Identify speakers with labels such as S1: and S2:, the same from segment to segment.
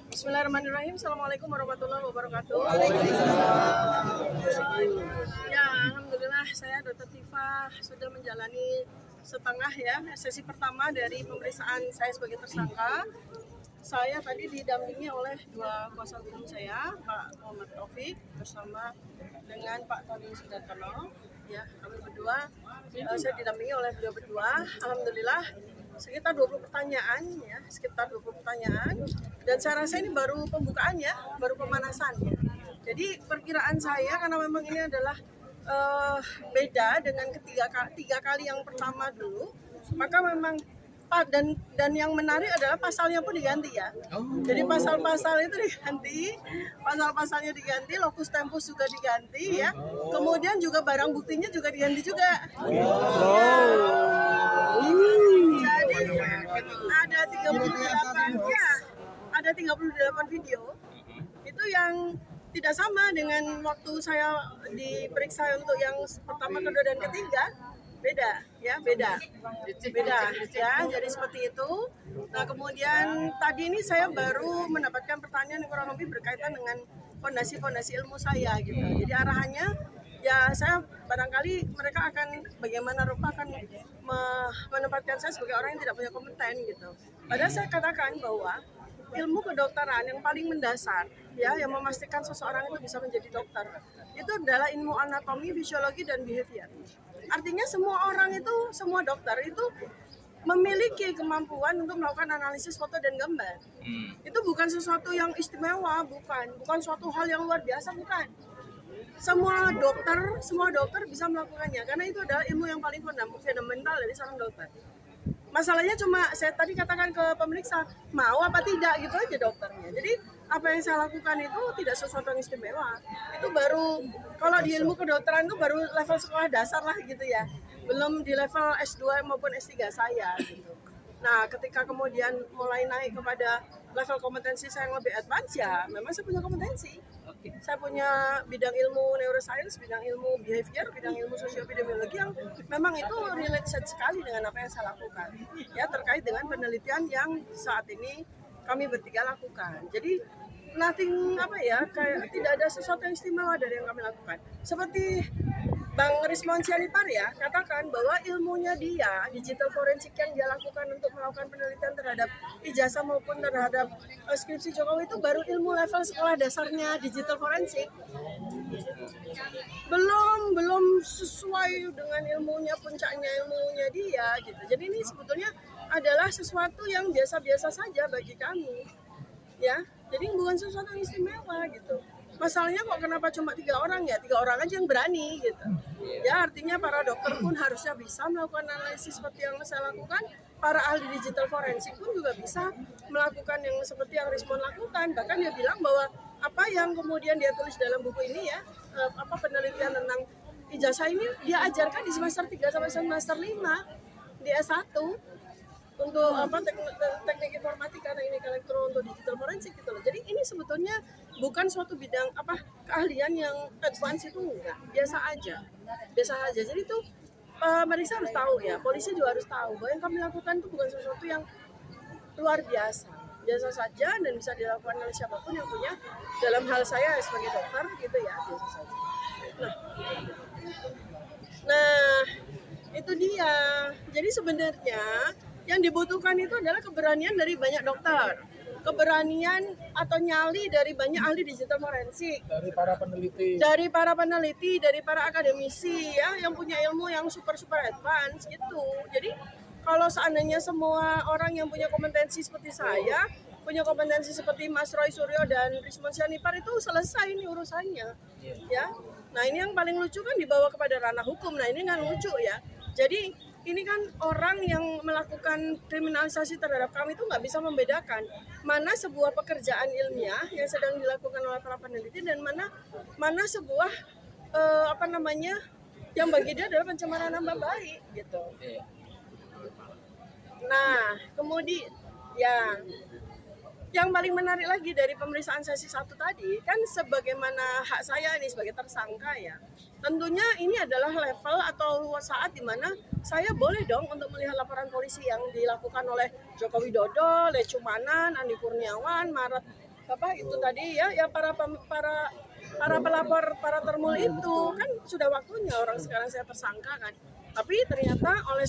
S1: Bismillahirrahmanirrahim. Assalamualaikum warahmatullahi wabarakatuh. Ya, alhamdulillah saya Dr. Tifa sudah menjalani setengah ya sesi pertama dari pemeriksaan saya sebagai tersangka. Saya tadi didampingi oleh dua kuasa hukum saya, Pak Muhammad Taufik bersama dengan Pak Tony Sudartono. Ya, kami berdua, saya didampingi oleh beliau berdua. Alhamdulillah sekitar 20 pertanyaan ya, dan saya rasa ini baru pembukaan ya, baru pemanasan ya. Jadi perkiraan saya karena memang ini adalah beda dengan tiga kali yang pertama dulu, maka memang dan yang menarik adalah pasalnya pun diganti ya. Jadi pasal-pasal itu diganti, pasal-pasalnya diganti, lokus tempus juga diganti ya. Kemudian juga barang buktinya juga diganti juga. Jadi ada 38 ya, ada 38 video itu yang tidak sama dengan waktu saya diperiksa untuk yang pertama, kedua, dan ketiga. Beda ya. Jadi seperti itu. Nah, kemudian tadi ini saya baru mendapatkan pertanyaan yang kurang lebih berkaitan dengan fondasi ilmu saya gitu. Jadi arahannya ya, saya barangkali mereka akan bagaimana rupa akan menempatkan saya sebagai orang yang tidak punya kompeten gitu. Padahal saya katakan bahwa ilmu kedokteran yang paling mendasar ya, yang memastikan seseorang itu bisa menjadi dokter, itu adalah ilmu anatomi, fisiologi, dan behavior. Artinya semua dokter itu memiliki kemampuan untuk melakukan analisis foto dan gambar. Itu bukan sesuatu yang istimewa, bukan suatu hal yang luar biasa, bukan. Semua dokter bisa melakukannya karena itu adalah ilmu yang paling fundamental dari seorang dokter. Masalahnya cuma saya tadi katakan ke pemeriksa mau apa tidak gitu aja dokternya. Jadi apa yang saya lakukan itu tidak sesuatu yang istimewa. Itu baru, kalau di ilmu kedokteran itu baru level sekolah dasar lah gitu ya. Belum di level S2 maupun S3 saya gitu. Nah, ketika kemudian mulai naik kepada level kompetensi saya yang lebih advance ya, memang saya punya kompetensi. Saya punya bidang ilmu neuroscience, bidang ilmu behavior, bidang ilmu sosiopidemiologi yang memang itu related sekali dengan apa yang saya lakukan. Ya, terkait dengan penelitian yang saat ini kami bertiga lakukan. Jadi kayak tidak ada sesuatu yang istimewa dari yang kami lakukan. Seperti Bang Rismon Sianipar ya, katakan bahwa ilmunya dia, digital forensik yang dia lakukan untuk melakukan penelitian terhadap ijazah maupun terhadap skripsi Jokowi itu baru ilmu level sekolah dasarnya digital forensik. Belum sesuai dengan ilmunya, puncaknya ilmunya dia gitu. Jadi ini sebetulnya adalah sesuatu yang biasa-biasa saja bagi kami. Ya, jadi bukan sesuatu yang istimewa gitu. Masalahnya kok kenapa cuma 3 orang ya? 3 orang aja yang berani gitu. Ya, artinya para dokter pun harusnya bisa melakukan analisis seperti yang saya lakukan. Para ahli digital forensik pun juga bisa melakukan yang seperti yang Rismon lakukan. Bahkan dia bilang bahwa apa yang kemudian dia tulis dalam buku ini ya, penelitian tentang ijazah ini dia ajarkan di semester 3 sampai semester 5 di S1 untuk teknik informatika, teknik elektro untuk digital forensik gitu loh. Jadi ini sebetulnya bukan suatu bidang keahlian yang advance, itu enggak, biasa aja. Jadi itu pemeriksa harus tahu ya, polisi juga harus tahu bahwa yang kami lakukan itu bukan sesuatu yang luar biasa saja dan bisa dilakukan oleh siapapun yang punya, dalam hal saya sebagai dokter gitu ya, biasa saja. Nah itu dia. Jadi sebenarnya yang dibutuhkan itu adalah keberanian dari banyak dokter, keberanian atau nyali dari banyak ahli digital forensik,
S2: dari para peneliti,
S1: dari para akademisi ya, yang punya ilmu yang super advance gitu. Jadi kalau seandainya semua orang yang punya kompetensi seperti saya, punya kompetensi seperti Mas Roy Suryo dan Rismon Sianipar, itu selesai ini urusannya ya. Nah ini yang paling lucu kan dibawa kepada ranah hukum. Nah ini kan lucu ya. Jadi ini kan orang yang melakukan kriminalisasi terhadap kami itu nggak bisa membedakan mana sebuah pekerjaan ilmiah yang sedang dilakukan oleh para peneliti dan mana sebuah yang bagi dia adalah pencemaran nama baik gitu. Nah kemudian ya yang paling menarik lagi dari pemeriksaan sesi 1 tadi, kan sebagaimana hak saya ini sebagai tersangka ya, tentunya ini adalah level atau saat di mana saya boleh dong untuk melihat laporan polisi yang dilakukan oleh Joko Widodo, Lecumanan, Andi Kurniawan, Maret itu tadi ya para pelapor, para termul itu kan sudah waktunya orang sekarang saya tersangka kan. Tapi ternyata oleh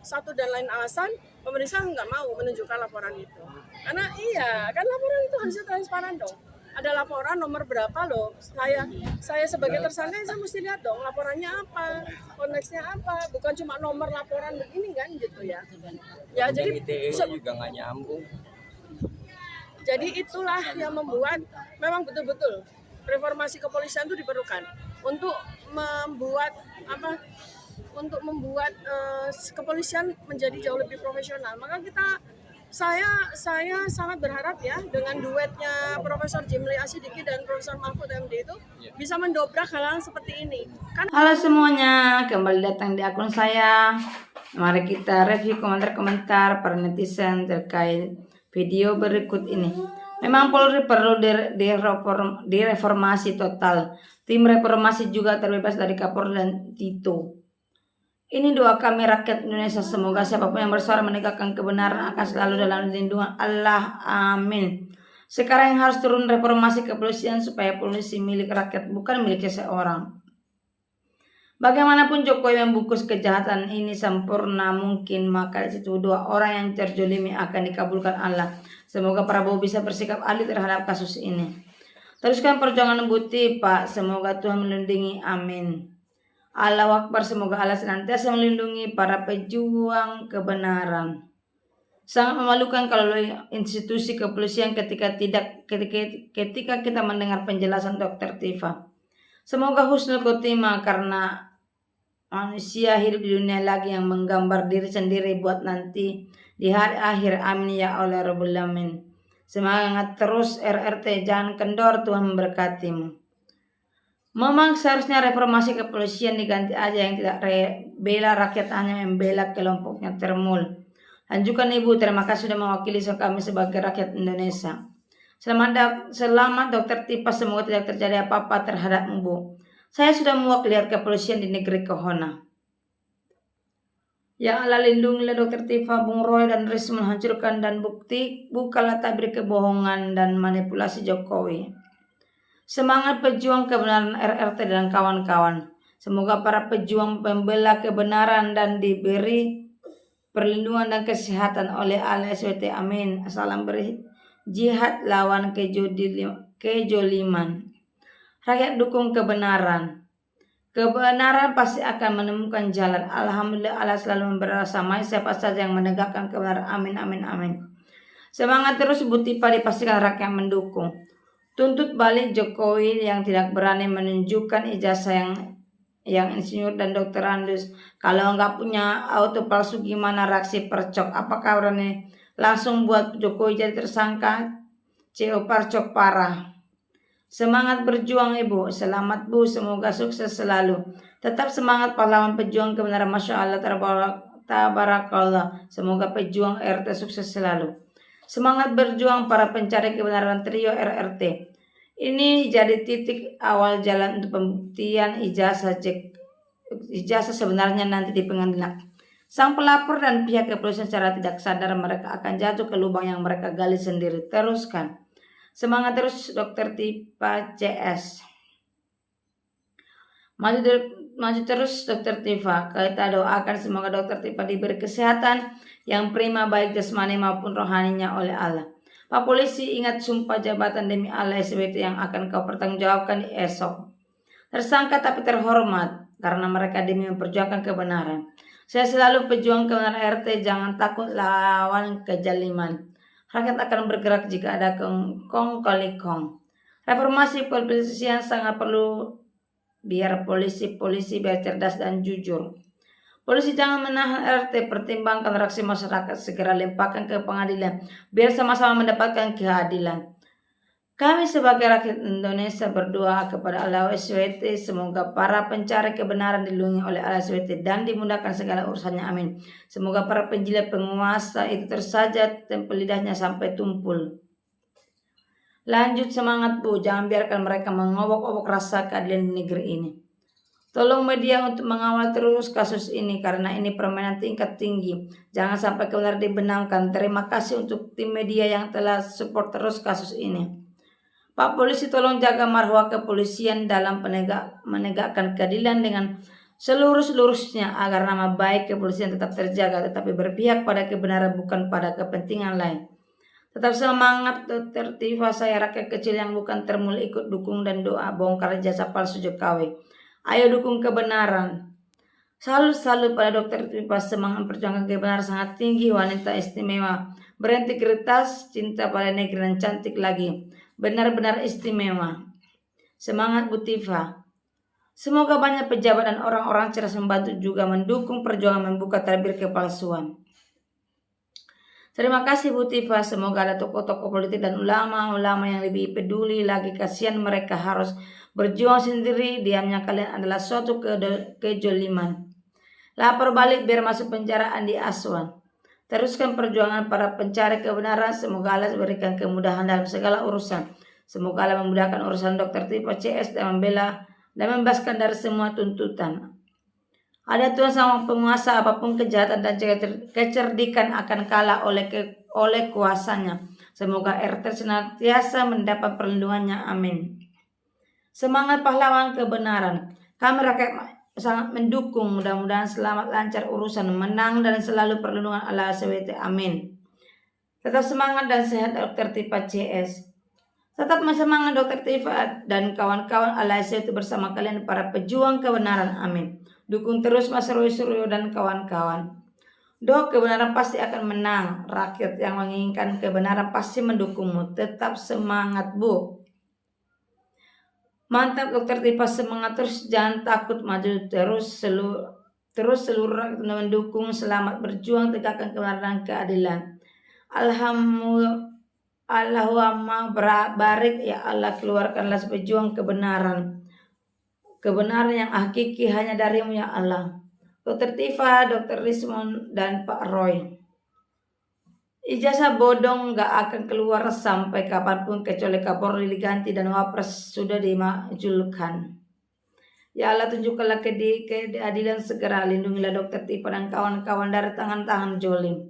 S1: satu dan lain alasan pemerintah nggak mau menunjukkan laporan itu. Karena iya kan laporan itu harusnya transparan dong. Ada laporan nomor berapa loh. Saya sebagai tersangka saya mesti lihat dong laporannya apa, konteksnya apa, bukan cuma nomor laporan begini kan gitu ya. Ya jadi
S2: juga nggak nyambung.
S1: Jadi itulah yang membuat memang betul-betul reformasi kepolisian itu diperlukan untuk membuat kepolisian menjadi jauh lebih profesional. Maka saya sangat berharap ya dengan duetnya Profesor Jimli Asidiki dan Profesor Mahfud MD itu bisa mendobrak hal-hal seperti ini.
S3: Halo semuanya, kembali datang di akun saya. Mari kita review komentar-komentar para netizen terkait video berikut ini. Memang Polri perlu direformasi total. Tim reformasi juga terbebas dari Kapolri dan Tito. Ini doa kami rakyat Indonesia, semoga siapapun yang bersuara menegakkan kebenaran akan selalu dalam lindungan Allah. Amin. Sekarang yang harus turun reformasi kepolisian supaya polisi milik rakyat, bukan milik seseorang. Bagaimanapun Jokowi membungkus kejahatan ini sempurna mungkin, maka di situ dua orang yang terjolimi akan dikabulkan Allah. Semoga Prabowo bisa bersikap adil terhadap kasus ini. Teruskan perjuangan bukti Pak, semoga Tuhan melindungi, amin. Allahu Akbar, semoga Allah senantiasa melindungi para pejuang kebenaran. Sangat memalukan kalau institusi kepolisian ketika kita mendengar penjelasan Dr. Tifa. Semoga husnul khotimah karena manusia hidup di dunia lagi yang menggambar diri sendiri buat nanti di hari akhir. Amin ya Allah Rabbul Alamin. Semangat terus RRT, jangan kendor, Tuhan memberkatimu. Memang seharusnya reformasi kepolisian diganti aja, yang tidak bela rakyat hanya membela kelompoknya termul. Lanjutkan Ibu, terima kasih sudah mewakili kami sebagai rakyat Indonesia. Selamat Dr. Tipa, semoga tidak terjadi apa-apa terhadap Ibu. Saya sudah mewakili kepolisian di negeri Kohona. Ya Allah, lindungilah Dr. Tifa, Bung Roy dan Riz menghancurkan dan bukalah tabir kebohongan dan manipulasi Jokowi. Semangat pejuang kebenaran RRT dan kawan-kawan. Semoga para pejuang pembela kebenaran dan diberi perlindungan dan kesehatan oleh Allah SWT. Amin. Salam berjihad lawan kejoliman. Rakyat dukung kebenaran. Kebenaran pasti akan menemukan jalan. Alhamdulillah Allah selalu membersamai siapa saja yang menegakkan kebenaran. Amin, amin, amin. Semangat terus Bu Tipa, dipastikan rakyat mendukung. Tuntut balik Jokowi yang tidak berani menunjukkan ijazah yang insinyur dan dokter Andus. Kalau nggak punya auto palsu gimana reaksi Percok? Apakah berani langsung buat Jokowi jadi tersangka? CO Percok parah. Semangat berjuang Ibu, selamat Bu, semoga sukses selalu. Tetap semangat pahlawan pejuang kebenaran, Masya Allah, tabarakallah. Semoga pejuang RT sukses selalu. Semangat berjuang para pencari kebenaran trio RRT. Ini jadi titik awal jalan untuk pembuktian ijazah sebenarnya nanti di pengadilan. Sang pelapor dan pihak kepolisian secara tidak sadar mereka akan jatuh ke lubang yang mereka gali sendiri. Teruskan. Semangat terus Dr. Tifa CS. Maju terus Dr. Tifa. Kita doakan semoga Dr. Tifa diberi kesehatan yang prima baik jasmani maupun rohaninya oleh Allah. Pak Polisi, ingat sumpah jabatan demi Allah SWT yang akan kau pertanggungjawabkan esok. Tersangka tapi terhormat karena mereka demi memperjuangkan kebenaran. Saya selalu pejuang kebenaran RT, jangan takut lawan kejaliman. Rakyat akan bergerak jika ada kong kali kong. Reformasi kepolisian sangat perlu biar polisi biar cerdas dan jujur. Polisi jangan menahan RT, pertimbangkan reaksi masyarakat, segera limpahkan ke pengadilan biar sama-sama mendapatkan keadilan. Kami sebagai rakyat Indonesia berdoa kepada Allah SWT semoga para pencari kebenaran dilindungi oleh Allah SWT dan dimudahkan segala urusannya. Amin. Semoga para penjilat penguasa itu tersajat dan lidahnya sampai tumpul. Lanjut semangat Bu, jangan biarkan mereka mengobok-obok rasa keadilan di negeri ini. Tolong media untuk mengawal terus kasus ini karena ini permainan tingkat tinggi. Jangan sampai kebenaran dibenamkan. Terima kasih untuk tim media yang telah support terus kasus ini. Pak Polisi, tolong jaga marwah kepolisian dalam menegakkan keadilan dengan seluruhnya agar nama baik kepolisian tetap terjaga, tetapi berpihak pada kebenaran bukan pada kepentingan lain. Tetap semangat Dr. Tifa, saya rakyat kecil yang bukan termul, ikut dukung dan doa bongkar jasa palsu Jokowi. Ayo dukung kebenaran. Salut pada Dr. Tifa, semangat perjuangan kebenaran sangat tinggi, wanita istimewa, berintegritas, cinta pada negeri dan cantik lagi. Benar-benar istimewa. Semangat Bu Tifa. Semoga banyak pejabat dan orang-orang cerdas membantu juga mendukung perjuangan membuka tabir kepalsuan. Terima kasih Bu Tifa. Semoga ada tokoh-tokoh politik dan ulama-ulama yang lebih peduli lagi. Kasihan mereka harus berjuang sendiri. Diamnya kalian adalah suatu kejoliman. Lapor balik biar masuk penjara Andi Aswan. Teruskan perjuangan para pencari kebenaran. Semoga Allah berikan kemudahan dalam segala urusan. Semoga Allah memudahkan urusan Dr. Tifa CS dan membela dan membebaskan dari semua tuntutan. Ada Tuhan sama penguasa, apapun kejahatan dan kecerdikan akan kalah oleh kuasanya. Semoga RT senantiasa mendapat perlindungannya. Amin. Semangat pahlawan kebenaran. Kami rakyat sangat mendukung, mudah-mudahan selamat lancar urusan, menang dan selalu perlindungan Allah SWT. Amin. Tetap semangat dan sehat Dr. Tifa CS. Tetap semangat Dr. Tifa dan kawan-kawan Allah SWT bersama kalian para pejuang kebenaran. Amin. Dukung terus Mas Roy Suryo dan kawan-kawan. Dok, kebenaran pasti akan menang. Rakyat yang menginginkan kebenaran pasti mendukungmu. Tetap semangat Bu. Mantap Dr. Tifa, semangat terus, jangan takut, maju terus seluruh rakyat mendukung. Selamat berjuang, tegakkan kebenaran dan keadilan. Allahumma barik ya Allah, keluarkanlah pejuang kebenaran. Kebenaran yang hakiki hanya darimu ya Allah. Dr. Tifa, Dr. Rismon dan Pak Roy. Ijazah bodong gak akan keluar sampai kapanpun kecuali Kapolri diganti dan Wapres sudah dimajulkan. Ya Allah, tunjukkanlah keadilan segera. Lindungilah Dr. Tifa dan kawan-kawan dari tangan-tangan jolim.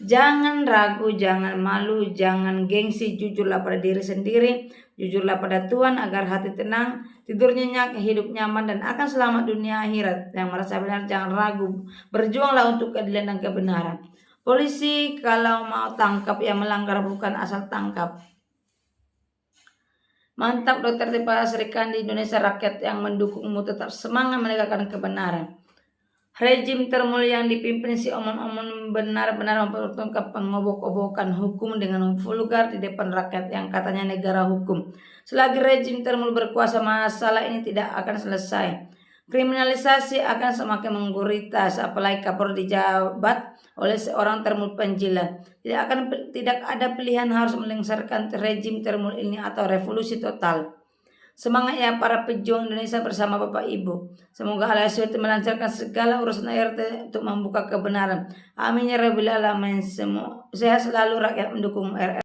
S3: Jangan ragu, jangan malu, jangan gengsi. Jujurlah pada diri sendiri. Jujurlah pada Tuhan agar hati tenang, tidur nyenyak, hidup nyaman dan akan selamat dunia akhirat. Yang merasa benar jangan ragu. Berjuanglah untuk keadilan dan kebenaran. Polisi kalau mau tangkap yang melanggar bukan asal tangkap. Mantap Dr. Tifa, Serikan di Indonesia, rakyat yang mendukungmu tetap semangat menegakkan kebenaran. Rejim termul yang dipimpin si omon-omon benar-benar mempertontonkan pengobok-obokan hukum dengan vulgar di depan rakyat yang katanya negara hukum. Selagi rejim termul berkuasa, masalah ini tidak akan selesai. Kriminalisasi akan semakin menggurita, apalagi Kapolri dijabat oleh seorang termul penjilat. Tidak ada pilihan, harus melengsarkan rejim termul ini atau revolusi total. Semangat ya para pejuang Indonesia bersama Bapak Ibu. Semoga Allah SWT melancarkan segala urusan RT untuk membuka kebenaran. Amin ya Rabbil Alamin. Sehat selalu rakyat mendukung RT.